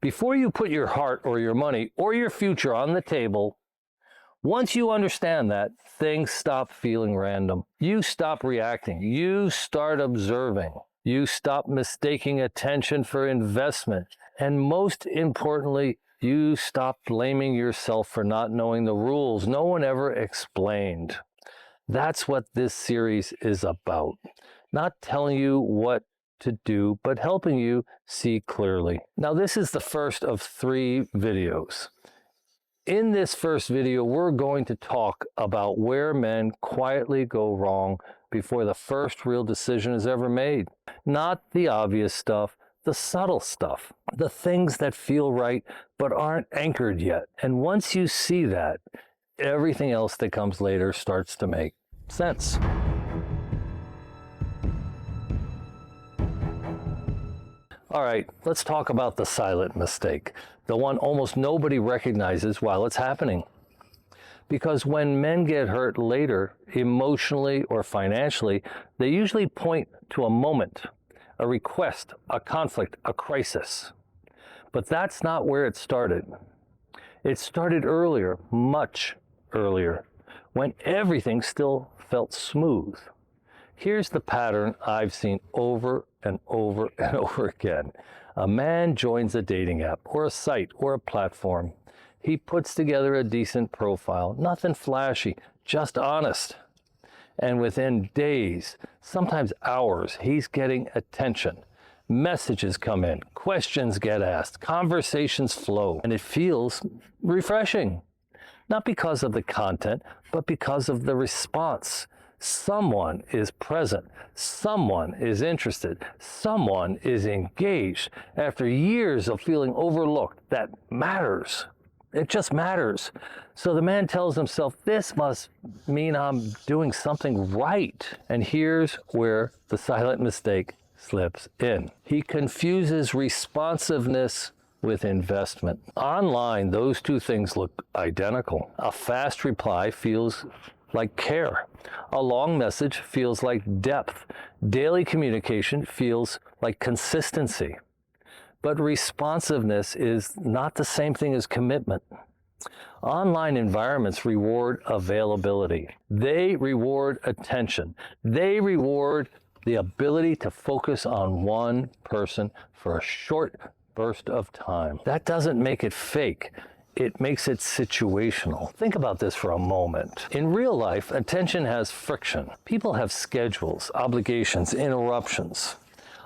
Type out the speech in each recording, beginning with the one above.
Before you put your heart or your money or your future on the table, once you understand that, things stop feeling random. You stop reacting. You start observing. You stop mistaking attention for investment. And most importantly, you stop blaming yourself for not knowing the rules no one ever explained. That's what this series is about. Not telling you what to do, but helping you see clearly. Now, this is the first of 3 videos. In this first video, we're going to talk about where men quietly go wrong before the first real decision is ever made. Not the obvious stuff, the subtle stuff, the things that feel right but aren't anchored yet. And once you see that, everything else that comes later starts to make sense. All right, let's talk about the silent mistake, the one almost nobody recognizes while it's happening. Because when men get hurt later, emotionally or financially, they usually point to a moment, a request, a conflict, a crisis. But that's not where it started. It started earlier, much earlier, when everything still felt smooth. Here's the pattern I've seen over and over and over again. A man joins a dating app or a site or a platform. He puts together a decent profile, nothing flashy, just honest. And within days, sometimes hours, he's getting attention. Messages come in, questions get asked, conversations flow, and it feels refreshing. Not because of the content, but because of the response. Someone is present, someone is interested, someone is engaged. After years of feeling overlooked, that matters. It just matters. So the man tells himself, this must mean I'm doing something right. And here's where the silent mistake slips in. He confuses responsiveness with investment. Online, those two things look identical. A fast reply feels like care. A long message feels like depth. Daily communication feels like consistency. But responsiveness is not the same thing as commitment. Online environments reward availability. They reward attention. They reward the ability to focus on one person for a short burst of time. That doesn't make it fake. It makes it situational. Think about this for a moment. In real life, attention has friction. People have schedules, obligations, interruptions.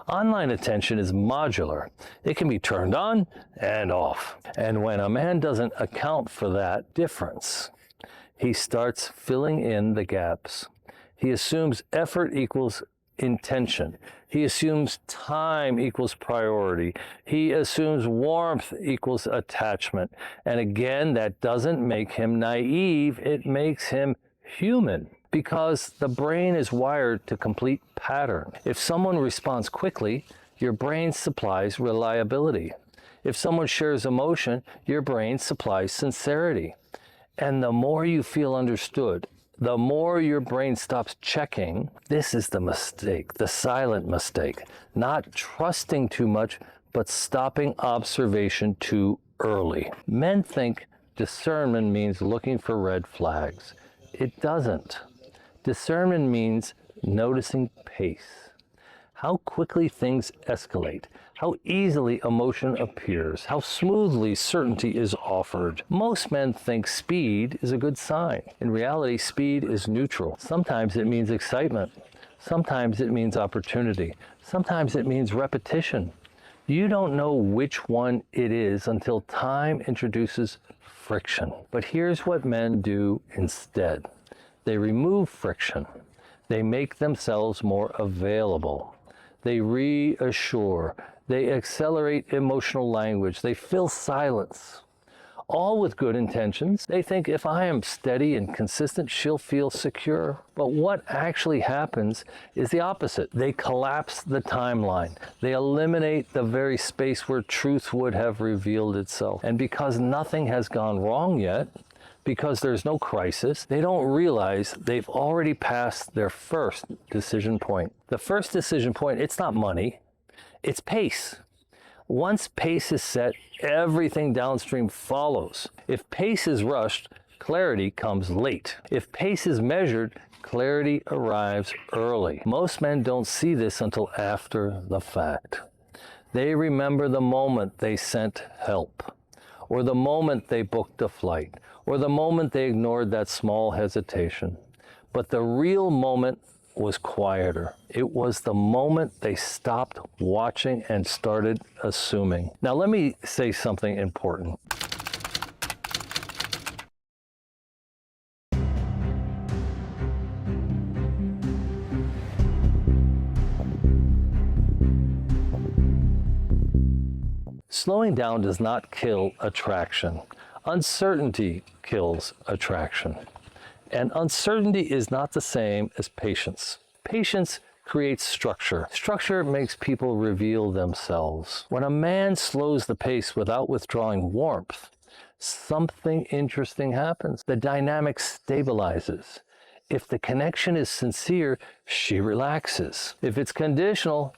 Online attention is modular. It can be turned on and off. And when a man doesn't account for that difference, he starts filling in the gaps. He assumes effort equals intention. He assumes time equals priority. He assumes warmth equals attachment. And again, that doesn't make him naive. It makes him human, because the brain is wired to complete pattern. If someone responds quickly, your brain supplies reliability. If someone shares emotion, your brain supplies sincerity. And the more you feel understood, the more your brain stops checking. This is the mistake, the silent mistake. Not trusting too much, but stopping observation too early. Men think discernment means looking for red flags. It doesn't. Discernment means noticing pace. How quickly things escalate, how easily emotion appears, how smoothly certainty is offered. Most men think speed is a good sign. In reality, speed is neutral. Sometimes it means excitement. Sometimes it means opportunity. Sometimes it means repetition. You don't know which one it is until time introduces friction. But here's what men do instead. They remove friction. They make themselves more available. They reassure. They accelerate emotional language. They fill silence. All with good intentions. They think, if I am steady and consistent, she'll feel secure. But what actually happens is the opposite. They collapse the timeline. They eliminate the very space where truth would have revealed itself. And because nothing has gone wrong yet, because there's no crisis, they don't realize they've already passed their first decision point. The first decision point, it's not money, it's pace. Once pace is set, everything downstream follows. If pace is rushed, clarity comes late. If pace is measured, clarity arrives early. Most men don't see this until after the fact. They remember the moment they sent help, or the moment they booked a flight, or the moment they ignored that small hesitation. But the real moment was quieter. It was the moment they stopped watching and started assuming. Now let me say something important. Slowing down does not kill attraction. Uncertainty kills attraction. And uncertainty is not the same as patience. Patience creates structure. Structure makes people reveal themselves. When a man slows the pace without withdrawing warmth, something interesting happens. The dynamic stabilizes. If the connection is sincere, she relaxes. If it's conditional,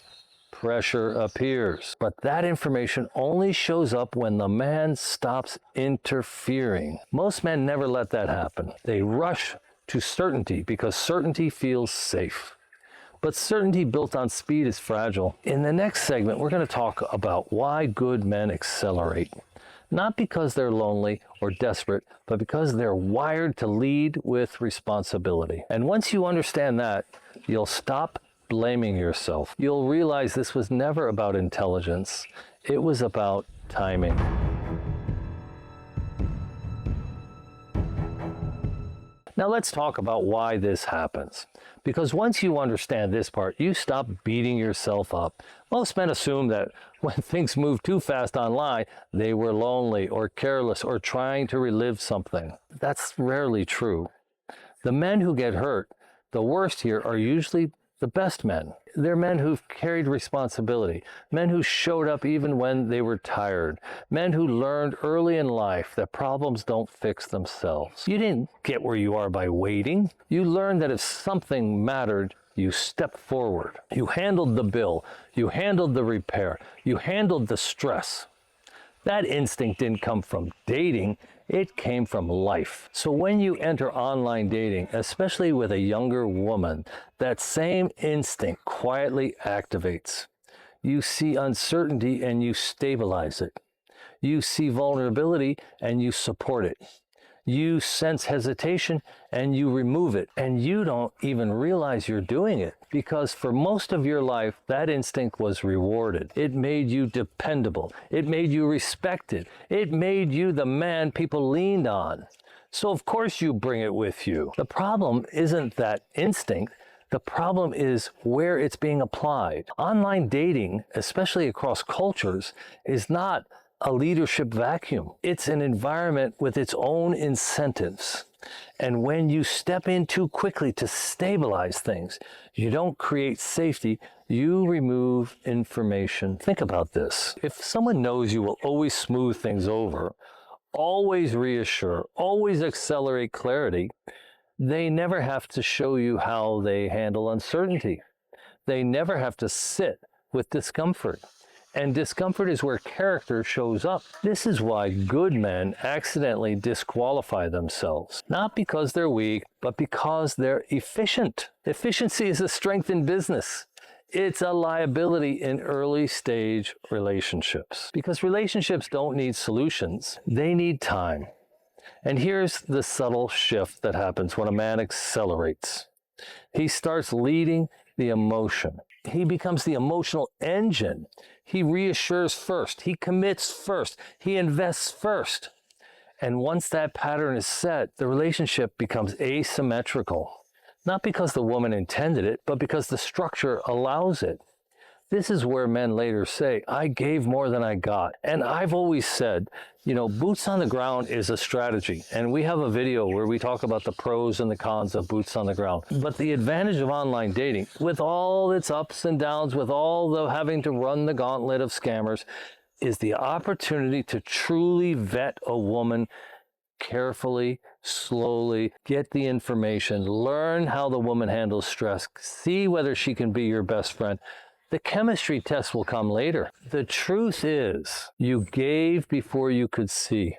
pressure appears. But that information only shows up when the man stops interfering. Most men never let that happen. They rush to certainty because certainty feels safe. But certainty built on speed is fragile. In the next segment, we're going to talk about why good men accelerate. Not because they're lonely or desperate, but because they're wired to lead with responsibility. And once you understand that, you'll stop blaming yourself. You'll realize this was never about intelligence. It was about timing. Now let's talk about why this happens. Because once you understand this part, you stop beating yourself up. Most men assume that when things move too fast online, they were lonely or careless or trying to relive something. That's rarely true. The men who get hurt, the worst here, are usually the best men. They're men who've carried responsibility, men who showed up even when they were tired, men who learned early in life that problems don't fix themselves. You didn't get where you are by waiting. You learned that if something mattered, you stepped forward. You handled the bill. You handled the repair. You handled the stress. That instinct didn't come from dating. It came from life. So when you enter online dating, especially with a younger woman, that same instinct quietly activates. You see uncertainty and you stabilize it. You see vulnerability and you support it. You sense hesitation and you remove it. And you don't even realize you're doing it, because for most of your life, that instinct was rewarded. It made you dependable. It made you respected. It made you the man people leaned on. So of course you bring it with you. The problem isn't that instinct. The problem is where it's being applied. Online dating, especially across cultures, is not a leadership vacuum. It's an environment with its own incentives. And when you step in too quickly to stabilize things, you don't create safety, you remove information. Think about this. If someone knows you will always smooth things over, always reassure, always accelerate clarity, they never have to show you how they handle uncertainty. They never have to sit with discomfort. And discomfort is where character shows up. This is why good men accidentally disqualify themselves. Not because they're weak, but because they're efficient. Efficiency is a strength in business. It's a liability in early stage relationships. Because relationships don't need solutions, they need time. And here's the subtle shift that happens when a man accelerates. He starts leading the emotion. He becomes the emotional engine. He reassures first. He commits first. He invests first. And once that pattern is set, the relationship becomes asymmetrical. Not because the woman intended it, but because the structure allows it. This is where men later say, I gave more than I got. And I've always said, boots on the ground is a strategy. And we have a video where we talk about the pros and the cons of boots on the ground. But the advantage of online dating, with all its ups and downs, with all the having to run the gauntlet of scammers, is the opportunity to truly vet a woman carefully, slowly, get the information, learn how the woman handles stress, see whether she can be your best friend. The chemistry test will come later. The truth is, you gave before you could see.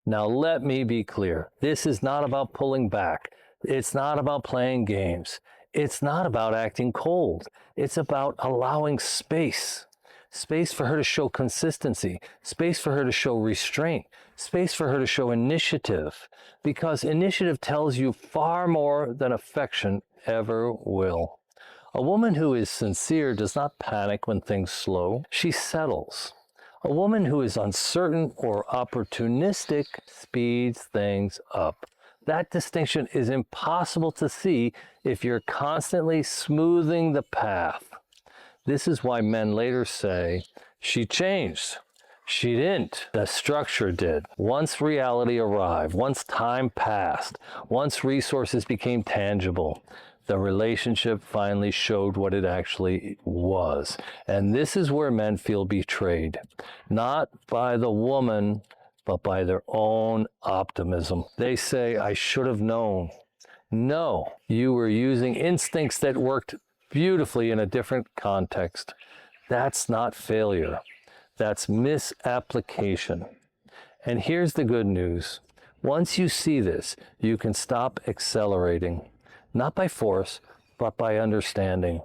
Now let me be clear. This is not about pulling back. It's not about playing games. It's not about acting cold. It's about allowing space. Space for her to show consistency. Space for her to show restraint. Space for her to show initiative. Because initiative tells you far more than affection ever will. A woman who is sincere does not panic when things slow. She settles. A woman who is uncertain or opportunistic speeds things up. That distinction is impossible to see if you're constantly smoothing the path. This is why men later say, she changed. She didn't. The structure did. Once reality arrived, once time passed, once resources became tangible, the relationship finally showed what it actually was. And this is where men feel betrayed, not by the woman, but by their own optimism. They say, I should have known. No, you were using instincts that worked beautifully in a different context. That's not failure. That's misapplication. And here's the good news. Once you see this, you can stop accelerating. Not by force, but by understanding.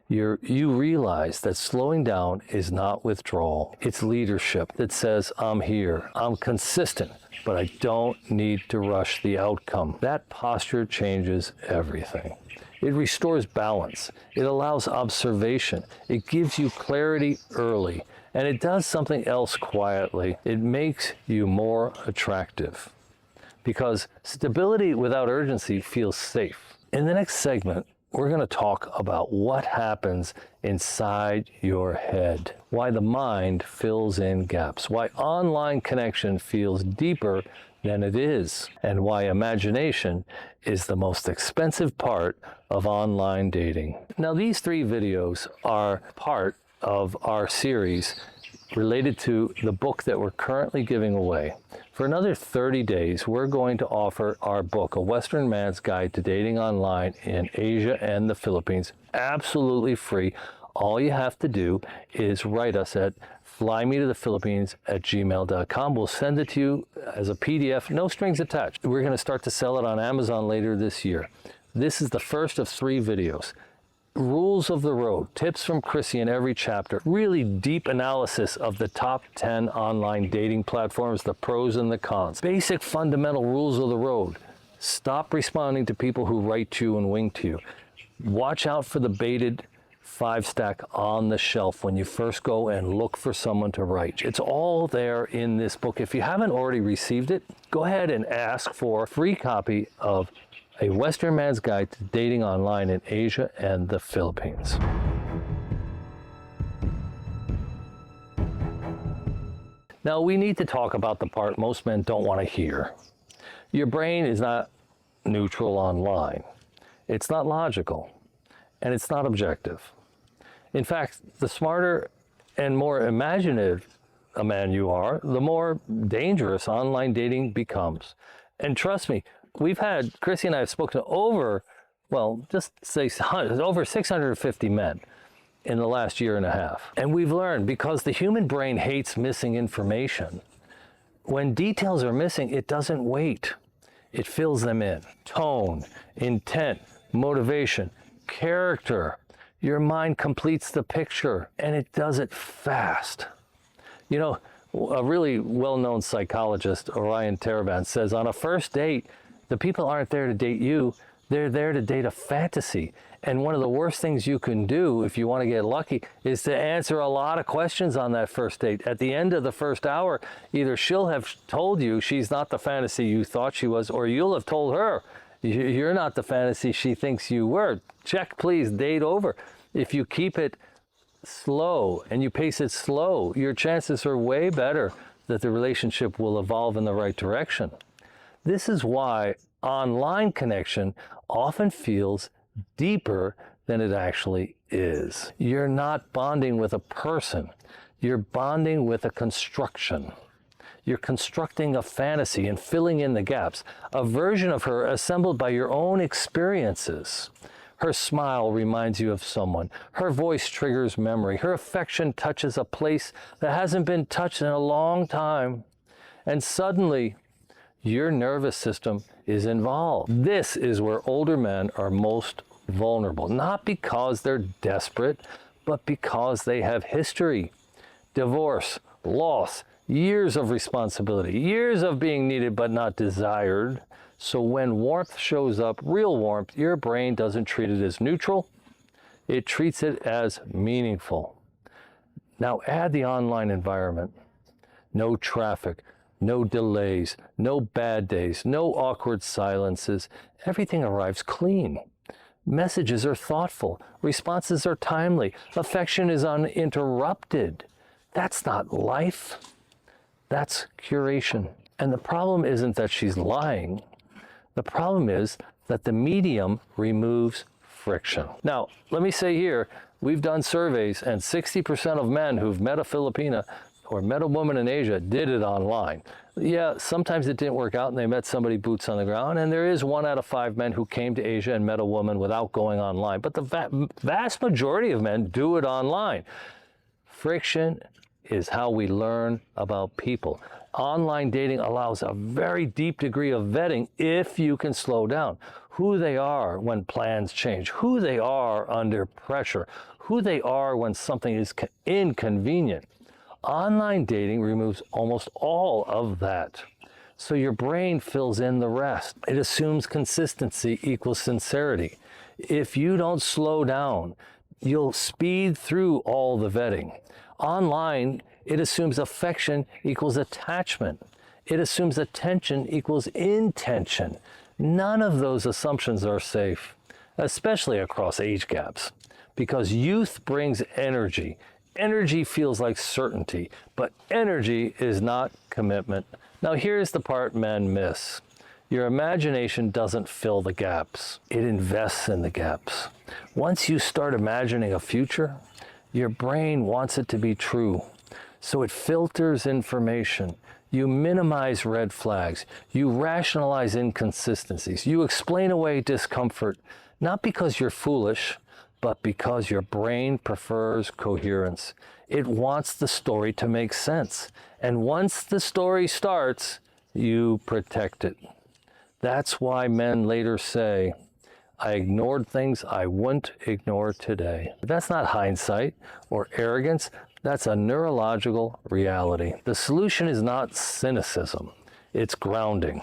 You realize that slowing down is not withdrawal. It's leadership that says, I'm here, I'm consistent, but I don't need to rush the outcome. That posture changes everything. It restores balance. It allows observation. It gives you clarity early. And it does something else quietly. It makes you more attractive. Because stability without urgency feels safe. In the next segment, we're going to talk about what happens inside your head, why the mind fills in gaps, why online connection feels deeper than it is, and why imagination is the most expensive part of online dating. Now, these 3 videos are part of our series related to the book that we're currently giving away. For another 30 days, we're going to offer our book, A Western Man's Guide to Dating Online in Asia and the Philippines, absolutely free. All you have to do is write us at flymetothephilippines@gmail.com. We'll send it to you as a PDF, no strings attached. We're going to start to sell it on Amazon later this year. This is the first of 3 videos. Rules of the road, tips from Chrissy in every chapter, really deep analysis of the top 10 online dating platforms, the pros and the cons. Basic fundamental rules of the road. Stop responding to people who write to you and wink to you. Watch out for the baited 5-stack on the shelf when you first go and look for someone to write. It's all there in this book. If you haven't already received it, go ahead and ask for a free copy of A Western Man's Guide to Dating Online in Asia and the Philippines. Now, we need to talk about the part most men don't want to hear. Your brain is not neutral online. It's not logical, and it's not objective. In fact, the smarter and more imaginative a man you are, the more dangerous online dating becomes. And trust me, Chrissy and I have spoken to over 650 men in the last year and a half. And we've learned, because the human brain hates missing information, when details are missing, it doesn't wait. It fills them in. Tone, intent, motivation, character. Your mind completes the picture, and it does it fast. You know, a really well-known psychologist, Orion Taraban, says on a first date, the people aren't there to date you, they're there to date a fantasy. And one of the worst things you can do if you want to get lucky is to answer a lot of questions on that first date. At the end of the first hour, either she'll have told you she's not the fantasy you thought she was, or you'll have told her you're not the fantasy she thinks you were. Check, please, date over. If you keep it slow and you pace it slow, your chances are way better that the relationship will evolve in the right direction. This is why online connection often feels deeper than it actually is. You're not bonding with a person. You're bonding with a construction. You're constructing a fantasy and filling in the gaps, a version of her assembled by your own experiences. Her smile reminds you of someone. Her voice triggers memory. Her affection touches a place that hasn't been touched in a long time. And suddenly, your nervous system is involved. This is where older men are most vulnerable, not because they're desperate, but because they have history, divorce, loss, years of responsibility, years of being needed but not desired. So when warmth shows up, real warmth, your brain doesn't treat it as neutral, it treats it as meaningful. Now add the online environment. No traffic, no delays, no bad days, no awkward silences. Everything arrives clean. Messages are thoughtful. Responses are timely. Affection is uninterrupted. That's not life. That's curation. And the problem isn't that she's lying. The problem is that the medium removes friction. Now, let me say here, we've done surveys and 60% of men who've met a Filipina or met a woman in Asia did it online. Yeah, sometimes it didn't work out and they met somebody boots on the ground, and there is 1 out of 5 men who came to Asia and met a woman without going online. But the vast majority of men do it online. Friction is how we learn about people. Online dating allows a very deep degree of vetting if you can slow down. Who they are when plans change, who they are under pressure, who they are when something is inconvenient. Online dating removes almost all of that. So your brain fills in the rest. It assumes consistency equals sincerity. If you don't slow down, you'll speed through all the vetting. Online, it assumes affection equals attachment. It assumes attention equals intention. None of those assumptions are safe, especially across age gaps, because youth brings energy. Energy feels like certainty, but energy is not commitment. Now here's the part men miss. Your imagination doesn't fill the gaps. It invests in the gaps. Once you start imagining a future, your brain wants it to be true. So it filters information. You minimize red flags. You rationalize inconsistencies. You explain away discomfort, not because you're foolish, but because your brain prefers coherence. It wants the story to make sense. And once the story starts, you protect it. That's why men later say, I ignored things I wouldn't ignore today. That's not hindsight or arrogance. That's a neurological reality. The solution is not cynicism. It's grounding.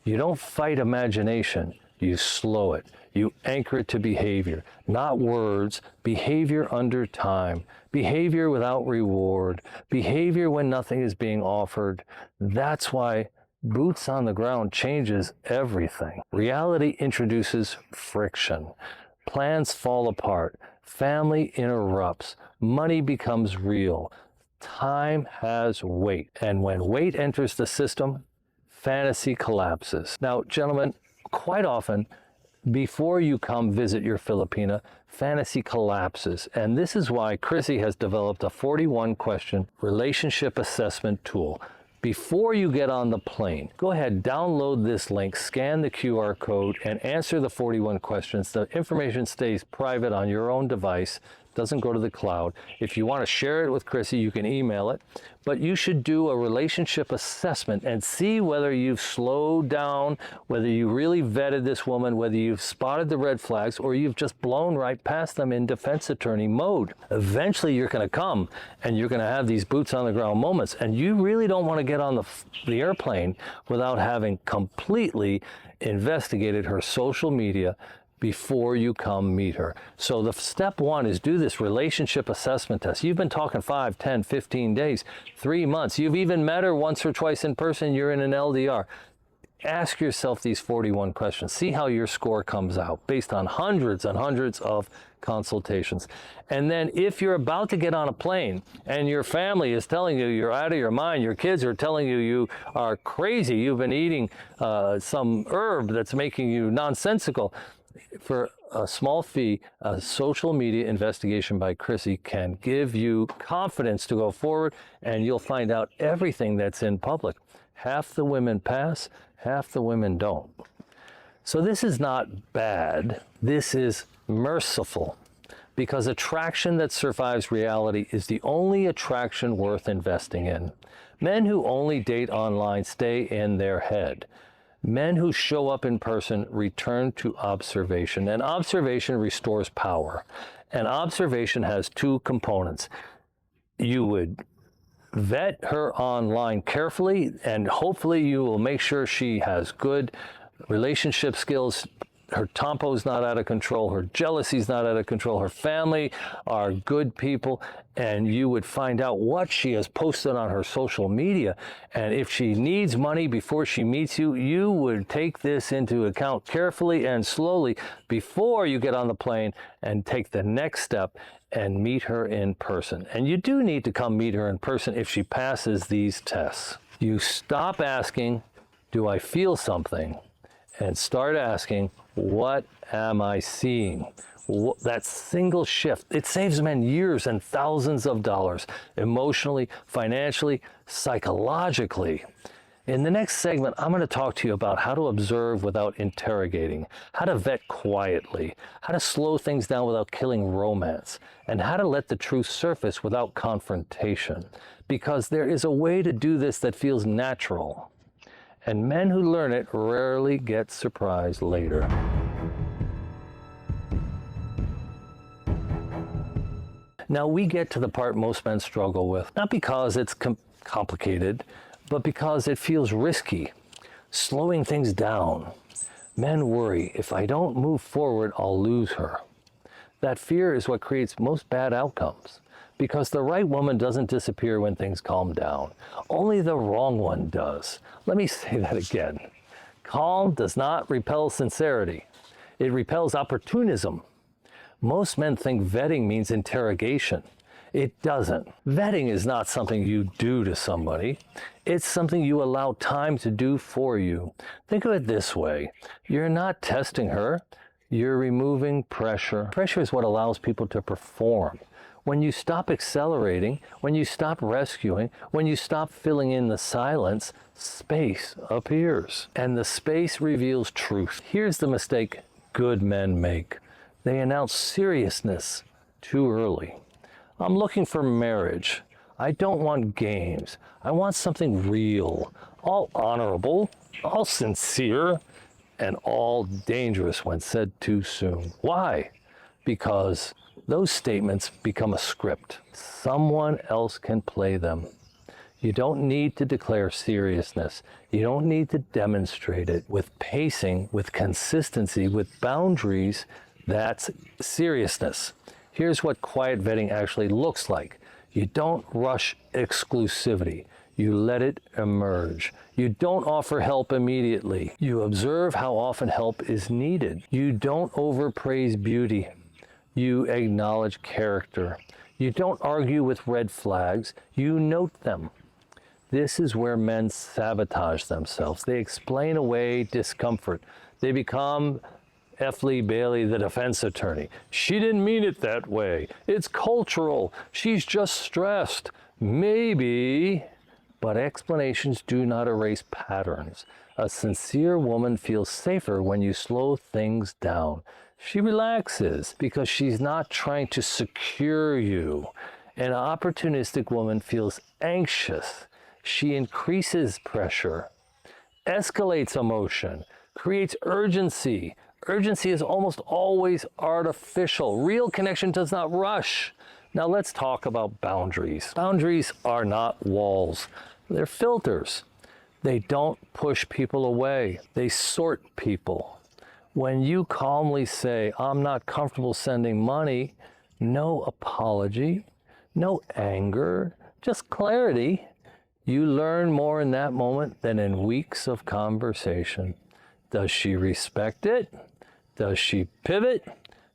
You don't fight imagination. You slow it. You anchor it to behavior, not words, behavior under time, behavior without reward, behavior when nothing is being offered. That's why boots on the ground changes everything. Reality introduces friction. Plans fall apart. Family interrupts. Money becomes real. Time has weight. And when weight enters the system, fantasy collapses. Now, gentlemen, quite often, before you come visit your Filipina, fantasy collapses. And this is why Chrissy has developed a 41-question relationship assessment tool. Before you get on the plane, go ahead, download this link, scan the QR code, and answer the 41 questions. The information stays private on your own device, doesn't go to the cloud. If you want to share it with Chrissy, you can email it. But you should do a relationship assessment and see whether you've slowed down, whether you really vetted this woman, whether you've spotted the red flags, or you've just blown right past them in defense attorney mode. Eventually, you're going to come and you're going to have these boots on the ground moments. And you really don't want to get on the airplane without having completely investigated her social media before you come meet her. So the step one is do this relationship assessment test. You've been talking 5, 10, 15 days, 3 months. You've even met her once or twice in person. You're in an LDR. Ask yourself these 41 questions. See how your score comes out based on hundreds and hundreds of consultations. And then if you're about to get on a plane and your family is telling you you're out of your mind, your kids are telling you you are crazy, you've been eating some herb that's making you nonsensical, for a small fee, a social media investigation by Chrissy can give you confidence to go forward, and you'll find out everything that's in public. Half the women pass, half the women don't. So this is not bad, this is merciful, because attraction that survives reality is the only attraction worth investing in. Men who only date online stay in their head. Men who show up in person return to observation, and observation restores power. And observation has two components. You would vet her online carefully, and hopefully you will make sure she has good relationship skills. Her tempo's not out of control, her jealousy's not out of control, her family are good people, and you would find out what she has posted on her social media. And if she needs money before she meets you, you would take this into account carefully and slowly before you get on the plane and take the next step and meet her in person. And you do need to come meet her in person if she passes these tests. You stop asking, do I feel something? And start asking, what am I seeing? That single shift, it saves men years and thousands of dollars, emotionally, financially, psychologically. In the next segment, I'm going to talk to you about how to observe without interrogating, how to vet quietly, how to slow things down without killing romance, and how to let the truth surface without confrontation. Because there is a way to do this that feels natural. And men who learn it rarely get surprised later. Now we get to the part most men struggle with, not because it's complicated, but because it feels risky, slowing things down. Men worry, if I don't move forward, I'll lose her. That fear is what creates most bad outcomes, because the right woman doesn't disappear when things calm down. Only the wrong one does. Let me say that again. Calm does not repel sincerity. It repels opportunism. Most men think vetting means interrogation. It doesn't. Vetting is not something you do to somebody. It's something you allow time to do for you. Think of it this way. You're not testing her. You're removing pressure. Pressure is what allows people to perform. When you stop accelerating, when you stop rescuing, when you stop filling in the silence, space appears. And the space reveals truth. Here's the mistake good men make. They announce seriousness too early. I'm looking for marriage. I don't want games. I want something real, all honorable, all sincere, and all dangerous when said too soon. Why? Because those statements become a script. Someone else can play them. You don't need to declare seriousness. You don't need to demonstrate it. With pacing, with consistency, with boundaries, that's seriousness. Here's what quiet vetting actually looks like. You don't rush exclusivity. You let it emerge. You don't offer help immediately. You observe how often help is needed. You don't overpraise beauty. You acknowledge character. You don't argue with red flags. You note them. This is where men sabotage themselves. They explain away discomfort. They become F. Lee Bailey, the defense attorney. She didn't mean it that way. It's cultural. She's just stressed. Maybe. But explanations do not erase patterns. A sincere woman feels safer when you slow things down. She relaxes because she's not trying to secure you. An opportunistic woman feels anxious. She increases pressure, escalates emotion, creates urgency. Urgency is almost always artificial. Real connection does not rush. Now let's talk about boundaries. Boundaries are not walls. They're filters. They don't push people away. They sort people. When you calmly say, I'm not comfortable sending money, no apology, no anger, just clarity, you learn more in that moment than in weeks of conversation. Does she respect it? Does she pivot?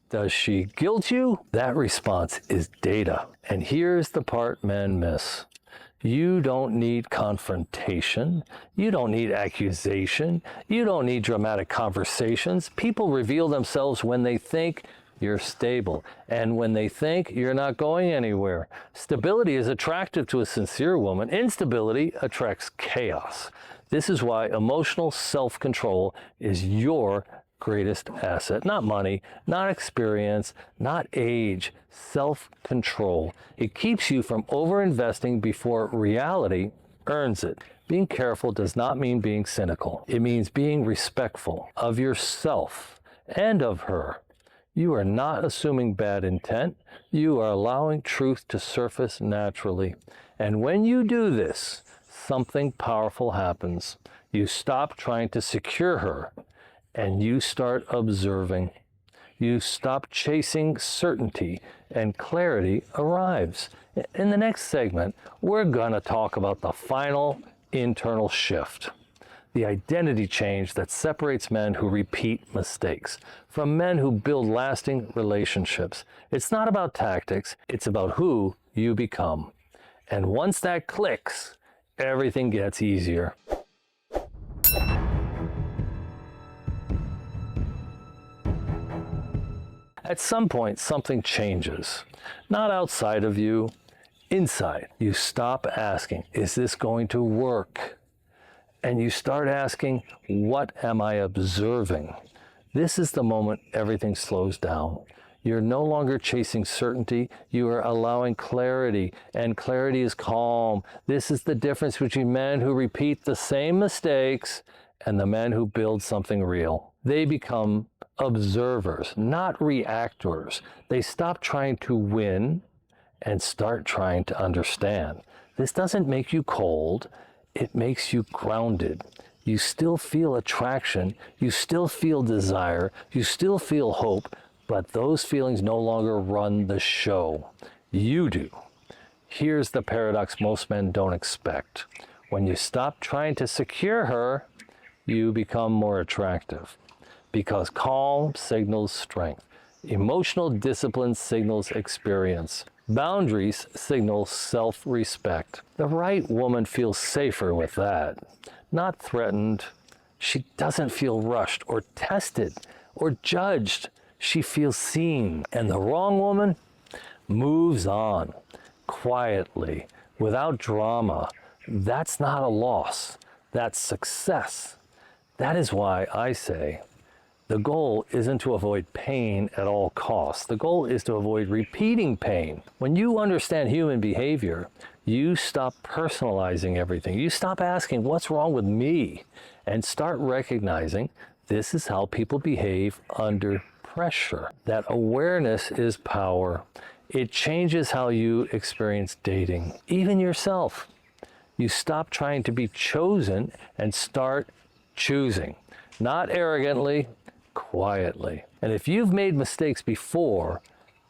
Does she guilt you? That response is data. And here's the part men miss. You don't need confrontation. You don't need accusation. You don't need dramatic conversations. People reveal themselves when they think you're stable and when they think you're not going anywhere. Stability is attractive to a sincere woman. Instability attracts chaos. This is why emotional self-control is your greatest asset. Not money, not experience, not age, self-control. It keeps you from overinvesting before reality earns it. Being careful does not mean being cynical. It means being respectful of yourself and of her. You are not assuming bad intent. You are allowing truth to surface naturally. And when you do this, something powerful happens. You stop trying to secure her and you start observing. You stop chasing certainty and clarity arrives. In the next segment, we're going to talk about the final internal shift, the identity change that separates men who repeat mistakes from men who build lasting relationships. It's not about tactics, it's about who you become. And once that clicks, everything gets easier. At some point, something changes. Not outside of you, inside. You stop asking, is this going to work? And you start asking, what am I observing? This is the moment everything slows down. You're no longer chasing certainty, you are allowing clarity, and clarity is calm. This is the difference between men who repeat the same mistakes and the men who build something real. They become observers, not reactors. They stop trying to win and start trying to understand. This doesn't make you cold, it makes you grounded. You still feel attraction, you still feel desire, you still feel hope, but those feelings no longer run the show. You do. Here's the paradox most men don't expect. When you stop trying to secure her, you become more attractive. Because calm signals strength. Emotional discipline signals experience. Boundaries signal self-respect. The right woman feels safer with that. Not threatened. She doesn't feel rushed or tested or judged. She feels seen. And the wrong woman moves on quietly, without drama. That's not a loss. That's success. That is why I say the goal isn't to avoid pain at all costs. The goal is to avoid repeating pain. When you understand human behavior, you stop personalizing everything. You stop asking, what's wrong with me? And start recognizing this is how people behave under pressure. That awareness is power. It changes how you experience dating, even yourself. You stop trying to be chosen and start choosing. Not arrogantly, quietly. And if you've made mistakes before,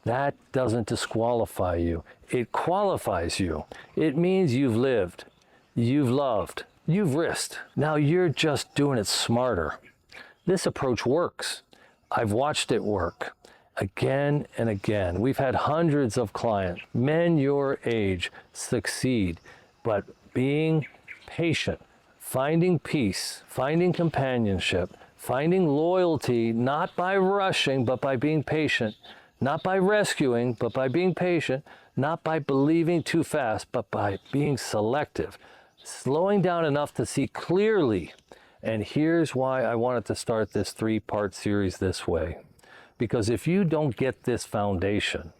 that doesn't disqualify you. It qualifies you. It means you've lived, you've loved, you've risked. Now you're just doing it smarter. This approach works. I've watched it work again and again. We've had hundreds of clients, men your age, succeed, but being patient, finding peace, finding companionship, finding loyalty, not by rushing, but by being patient, not by rescuing, but by being patient, not by believing too fast, but by being selective, slowing down enough to see clearly. And here's why I wanted to start this 3-part series this way. Because if you don't get this foundation,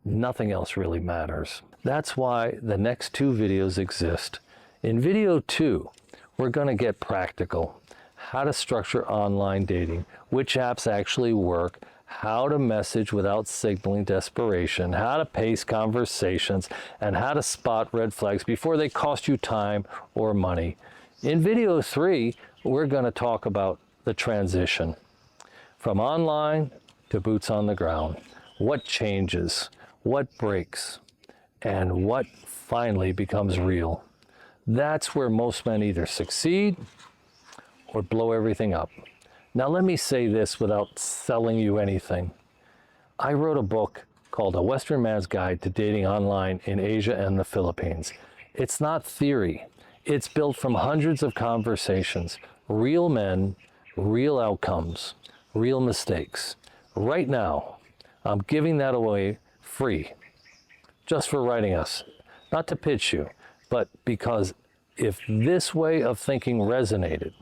nothing else really matters. That's why the next 2 videos exist. In video 2, we're going to get practical. How to structure online dating, which apps actually work, how to message without signaling desperation, how to pace conversations, and how to spot red flags before they cost you time or money. In video 3, we're going to talk about the transition from online to boots on the ground. What changes, what breaks, and what finally becomes real. That's where most men either succeed or blow everything up. Now let me say this without selling you anything. I wrote a book called A Western Man's Guide to Dating Online in Asia and the Philippines. It's not theory. It's built from hundreds of conversations, real men, real outcomes, real mistakes. Right now, I'm giving that away free, just for writing us. Not to pitch you, but because if this way of thinking resonated,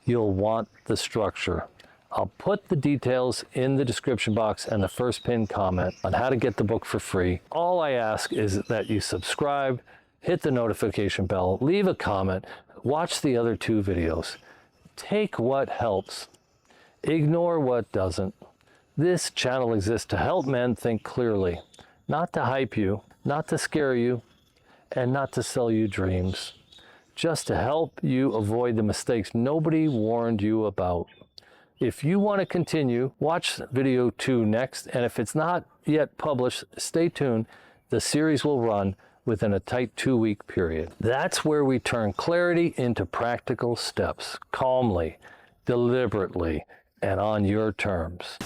you'll want the structure. I'll put the details in the description box and the first pinned comment on how to get the book for free. All I ask is that you subscribe, hit the notification bell, leave a comment, watch the other 2 videos. Take what helps, ignore what doesn't. This channel exists to help men think clearly, not to hype you, not to scare you, and not to sell you dreams. Just to help you avoid the mistakes nobody warned you about. If you want to continue, watch video 2 next, and if it's not yet published, stay tuned. The series will run within a tight 2-week period. That's where we turn clarity into practical steps, calmly, deliberately, and on your terms.